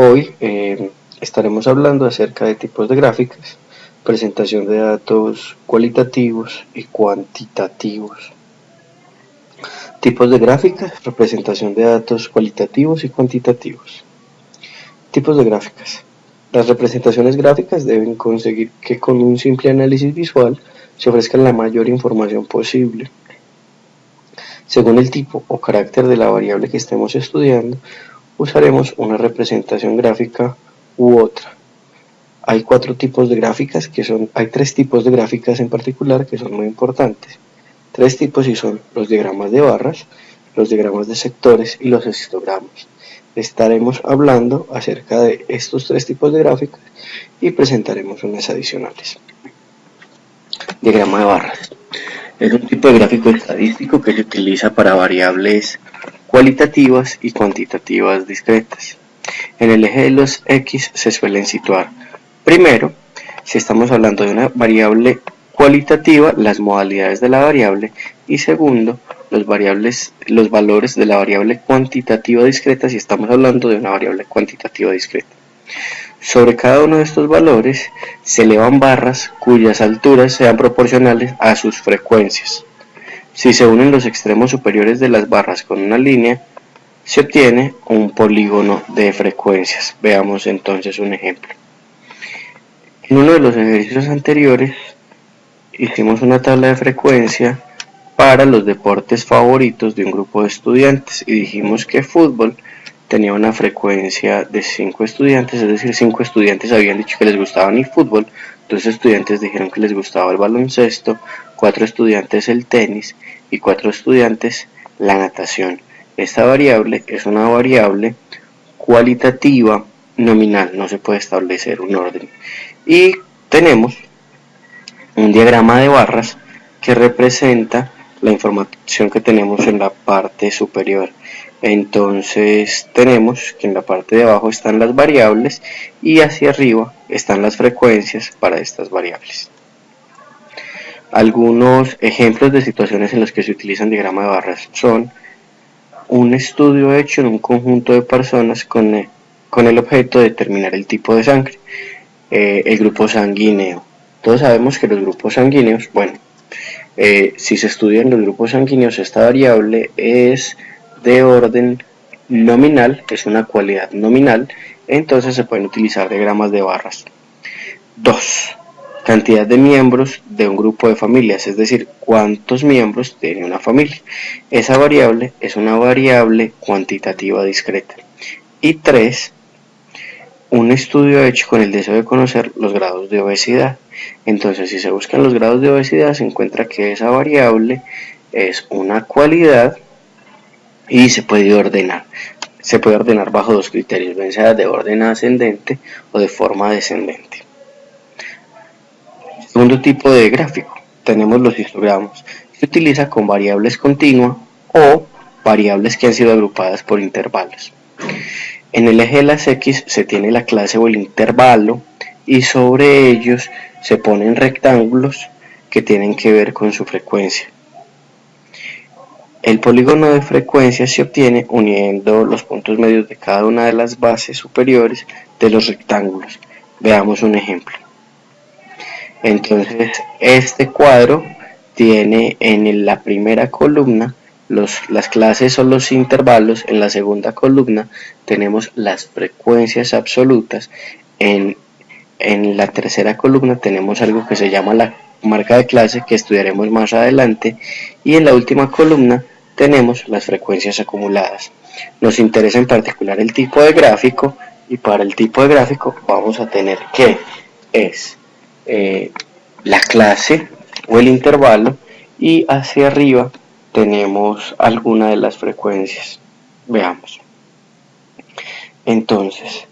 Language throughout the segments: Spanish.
Hoy estaremos hablando acerca de tipos de gráficas, presentación de datos cualitativos y cuantitativos. Tipos de gráficas, representación de datos cualitativos y cuantitativos. Tipos de gráficas. Las representaciones gráficas deben conseguir que con un simple análisis visual se ofrezca la mayor información posible. Según el tipo o carácter de la variable que estemos estudiando, usaremos una representación gráfica u otra. Hay tres tipos de gráficas en particular que son muy importantes. Tres tipos y son los diagramas de barras, los diagramas de sectores y los histogramas. Estaremos hablando acerca de estos tres tipos de gráficas y presentaremos unas adicionales. Diagrama de barras. Es un tipo de gráfico estadístico que se utiliza para variables cualitativas y cuantitativas discretas. En el eje de los X se suelen situar, primero, si estamos hablando de una variable cualitativa, las modalidades de la variable, y segundo, los valores de la variable cuantitativa discreta si estamos hablando de una variable cuantitativa discreta. Sobre cada uno de estos valores se elevan barras cuyas alturas sean proporcionales a sus frecuencias. Si se unen los extremos superiores de las barras con una línea, se obtiene un polígono de frecuencias. Veamos entonces un ejemplo. En uno de los ejercicios anteriores hicimos una tabla de frecuencia para los deportes favoritos de un grupo de estudiantes y dijimos que fútbol tenía una frecuencia de 5 estudiantes, es decir, 5 estudiantes habían dicho que les gustaba el fútbol, 2 estudiantes dijeron que les gustaba el baloncesto, 4 estudiantes el tenis y 4 estudiantes la natación. Esta variable es una variable cualitativa nominal, no se puede establecer un orden. Y tenemos un diagrama de barras que representa la información que tenemos en la parte superior. Entonces tenemos que en la parte de abajo están las variables y hacia arriba están las frecuencias para estas variables. Algunos ejemplos de situaciones en las que se utilizan diagrama de barras son un estudio hecho en un conjunto de personas con el objeto de determinar el tipo de sangre, el grupo sanguíneo. Todos sabemos que los grupos sanguíneos, si se estudian los grupos sanguíneos, esta variable es de orden nominal, es una cualidad nominal, entonces se pueden utilizar diagramas de barras. 2. Cantidad de miembros de un grupo de familias, es decir, cuántos miembros tiene una familia. Esa variable es una variable cuantitativa discreta. Y 3. Un estudio hecho con el deseo de conocer los grados de obesidad. Entonces, si se buscan los grados de obesidad, se encuentra que esa variable es una cualidad y se puede ordenar. Se puede ordenar bajo dos criterios, bien sea de orden ascendente o de forma descendente. Segundo tipo de gráfico, tenemos los histogramas. Se utiliza con variables continuas o variables que han sido agrupadas por intervalos. En el eje de las X se tiene la clase o el intervalo y sobre ellos se ponen rectángulos que tienen que ver con su frecuencia. El polígono de frecuencia se obtiene uniendo los puntos medios de cada una de las bases superiores de los rectángulos. Veamos un ejemplo. Entonces, este cuadro tiene en la primera columna las clases o los intervalos, en la segunda columna tenemos las frecuencias absolutas, en la tercera columna tenemos algo que se llama la marca de clase, que estudiaremos más adelante, y en la última columna tenemos las frecuencias acumuladas. Nos interesa en particular el tipo de gráfico, y para el tipo de gráfico vamos a tener que es la clase o el intervalo, y hacia arriba tenemos alguna de las frecuencias. Veamos. Entonces,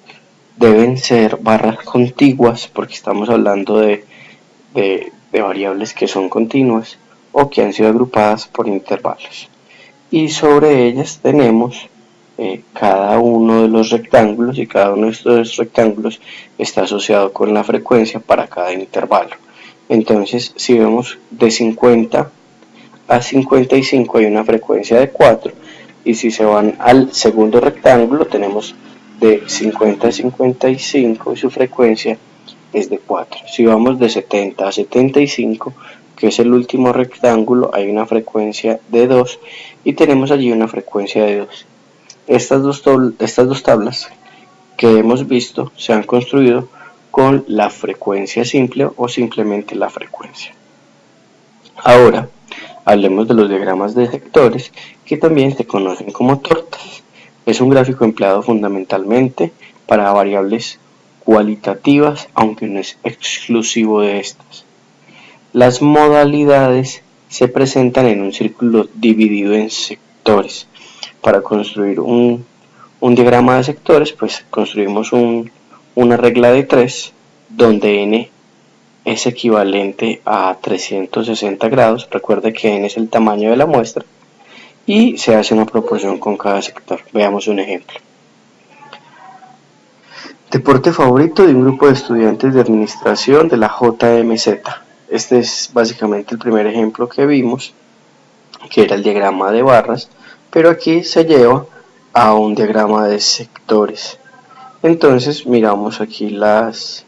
deben ser barras contiguas porque estamos hablando de variables que son continuas o que han sido agrupadas por intervalos. Y sobre ellas tenemos cada uno de los rectángulos, y cada uno de estos rectángulos está asociado con la frecuencia para cada intervalo. Entonces, si vemos de 50 a 55 hay una frecuencia de 4, y si se van al segundo rectángulo tenemos de 50 a 55 y su frecuencia es de 4. Si vamos de 70 a 75, que es el último rectángulo, hay una frecuencia de 2 y tenemos allí una frecuencia de 2. Estas dos tablas que hemos visto se han construido con la frecuencia simple o simplemente la frecuencia. Ahora, hablemos de los diagramas de sectores, que también se conocen como tortas. Es un gráfico empleado fundamentalmente para variables cualitativas, aunque no es exclusivo de estas. Las modalidades se presentan en un círculo dividido en sectores. Para construir un diagrama de sectores, pues construimos una regla de 3, donde n es equivalente a 360 grados. Recuerde que n es el tamaño de la muestra y se hace una proporción con cada sector. Veamos un ejemplo. Deporte favorito de un grupo de estudiantes de administración de la JMZ. Este es básicamente el primer ejemplo que vimos, que era el diagrama de barras, pero aquí se lleva a un diagrama de sectores. Entonces miramos aquí las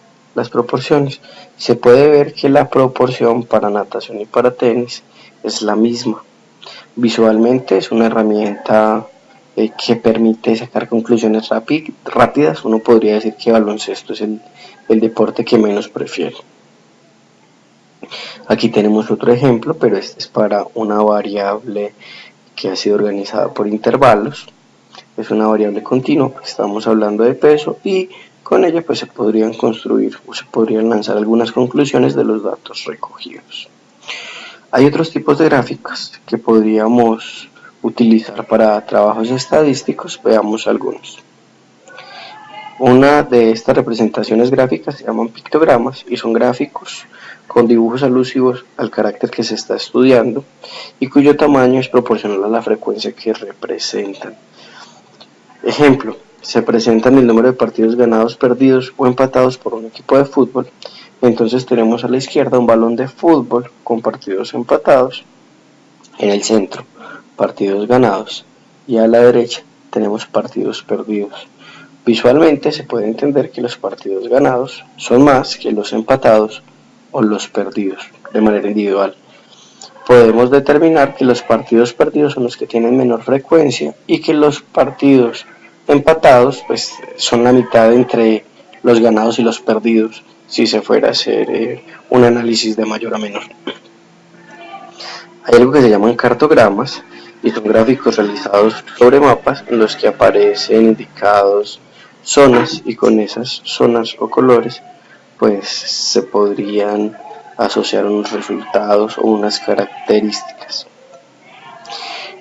proporciones. Se puede ver que la proporción para natación y para tenis es la misma. Visualmente es una herramienta que permite sacar conclusiones rápidas. Uno podría decir que baloncesto es el deporte que menos prefiere. Aquí tenemos otro ejemplo, pero este es para una variable que ha sido organizada por intervalos. Es una variable continua, estamos hablando de peso, y con ella pues se podrían construir o se podrían lanzar algunas conclusiones de los datos recogidos. Hay otros tipos de gráficas que podríamos utilizar para trabajos estadísticos. Veamos algunos. Una de estas representaciones gráficas se llaman pictogramas y son gráficos con dibujos alusivos al carácter que se está estudiando y cuyo tamaño es proporcional a la frecuencia que representan. Ejemplo, se presentan el número de partidos ganados, perdidos o empatados por un equipo de fútbol. Entonces tenemos a la izquierda un balón de fútbol con partidos empatados, en el centro partidos ganados y a la derecha tenemos partidos perdidos. Visualmente se puede entender que los partidos ganados son más que los empatados o los perdidos de manera individual. Podemos determinar que los partidos perdidos son los que tienen menor frecuencia y que los partidos empatados pues son la mitad entre los ganados y los perdidos, si se fuera a hacer un análisis de mayor a menor. Hay algo que se llaman cartogramas y son gráficos realizados sobre mapas en los que aparecen indicados zonas, y con esas zonas o colores pues se podrían asociar unos resultados o unas características.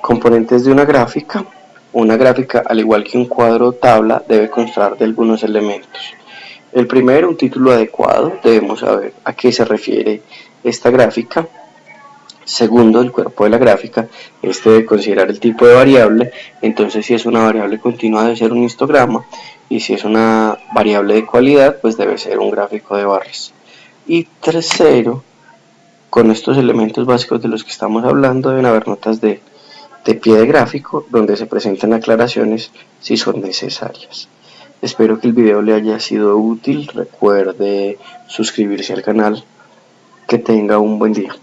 Componentes de una gráfica. Una gráfica, al igual que un cuadro o tabla, debe constar de algunos elementos. El primero, un título adecuado, debemos saber a qué se refiere esta gráfica. Segundo, el cuerpo de la gráfica, este debe considerar el tipo de variable. Entonces, si es una variable continua debe ser un histograma, y si es una variable de cualidad pues debe ser un gráfico de barras. Y tercero, con estos elementos básicos de los que estamos hablando deben haber notas de pie de gráfico donde se presenten aclaraciones si son necesarias. Espero que el video le haya sido útil. Recuerde suscribirse al canal. Que tenga un buen día.